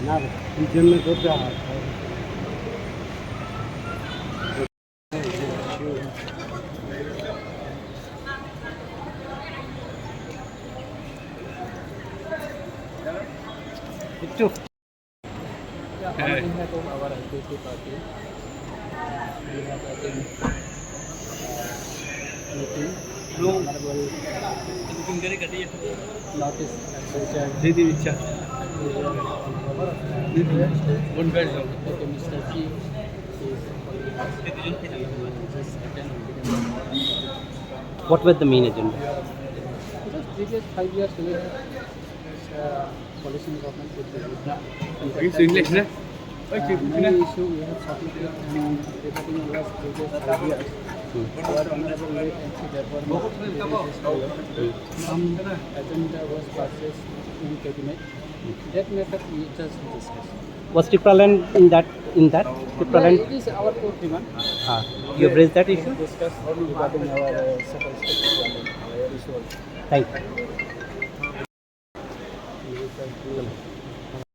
না এই জন্য করতে হয় একটু our activity party. We have attended meeting. Honorable notice agriculture. Okay, Mr. G is just attend. What was the main agenda? Just previous 5 years we have coalition government with the many issue we have submitted and regarding was previous 5 years. Our honorable late MC therefore some agenda was passed in cabinet. That matter we just discussed. Was Tipraland in that? Tipraland? Yeah, it is our core demand. You have raised that issue? Discussed regarding our issue. Thank you.